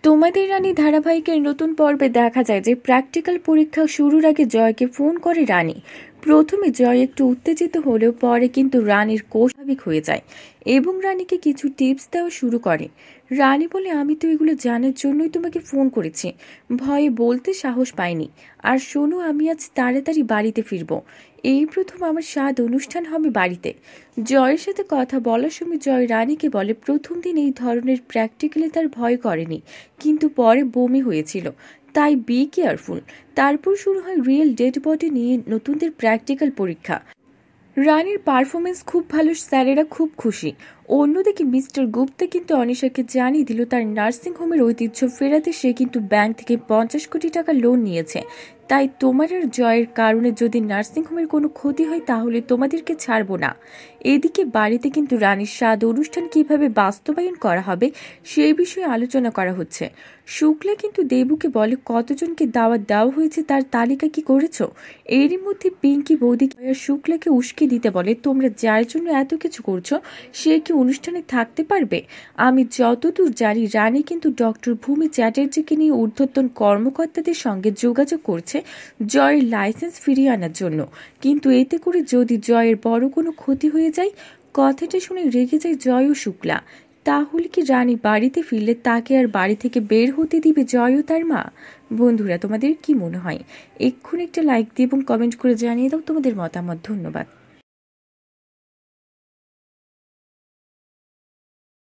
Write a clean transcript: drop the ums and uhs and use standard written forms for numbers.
তোমাদের রানী ধারাবাহিকের নতুন পর্বে দেখা যায় যে প্র্যাকটিক্যাল পরীক্ষা শুরুর আগে জয়কে ফোন করে রানী। প্রথমে জয় একটু উত্তেজিত হলেও পরে কিন্তু রানীর কোষ স্বাভাবিক হয়ে যায় এবং রানীকে কিছু টিপস দেওয়া শুরু করে। রানী বলে, আমি তো এগুলো জানার জন্যই তোমাকে ফোন করেছি, ভয়ে বলতে সাহস পাইনি। আর শোনো, আমি আজ তাড়াতাড়ি বাড়িতে ফিরবো। এই প্রথম আমার স্বাদ অনুষ্ঠান হবে বাড়িতে। জয়ের সাথে কথা বলার সময় জয় রানীকে বলে, প্রথম দিন এই ধরনের প্র্যাকটিক্যালে তার ভয় করেনি, কিন্তু পরে বমি হয়েছিল, তাই বি কেয়ারফুল। তারপর শুরু হয় রিয়েল ডেড বডি নিয়ে নতুনদের প্র্যাকটিক্যাল পরীক্ষা। রানীর পারফরমেন্স খুব ভালো, স্যারেরা খুব খুশি। অন্যদিকে মিস্টার গুপ্তা কিন্তু অনিশাকে জানিয়ে দিল তার নার্সিং হোমের ঐতিহ্য ফেরাতে সে কিন্তু ব্যাংক থেকে 50 কোটি টাকা লোন নিয়েছে। তাই তোমার আর জয়ের কারণে যদি নার্সিং হোমের কোনো ক্ষতি হয় তাহলে তোমাদেরকে ছাড়বো না। এদিকে বাড়িতে কিন্তু রানীর স্বাদ অনুষ্ঠান কিভাবে বাস্তবায়ন করা হবে সেই বিষয়ে আলোচনা করা হচ্ছে। শুক্লা কিন্তু দেবুকে বলে, কতজনকে দাওয়াত দেওয়া হয়েছে তার তালিকা কি করেছো? এরই মধ্যে পিঙ্কি বৌদি শুক্লাকে উস্কে দিতে বলে, তোমরা যার জন্য এত কিছু করছো সে কি অনুষ্ঠানে থাকতে পারবে? আমি যতদূর জানি রানী কিন্তু ডক্টর ভূমি চ্যাটার্জিকে নিয়ে ঊর্ধ্বতন কর্মকর্তাদের সঙ্গে যোগাযোগ করছে জয়ের লাইসেন্স ফিরিয়ে আনার জন্য। কিন্তু এতে করে যদি জয়ের বড় কোনো ক্ষতি হয়ে যায়, কথাটা শুনে রেগে যায় জয় ও শুক্লা। তাহলে কি রানী বাড়িতে ফিরলে তাকে আর বাড়ি থেকে বের হতে দিবে জয় ও তার মা? বন্ধুরা, তোমাদের কি মনে হয়? এক্ষুনি একটা লাইক দিয়ে এবং কমেন্ট করে জানিয়ে দাও তোমাদের মতামত। ধন্যবাদ।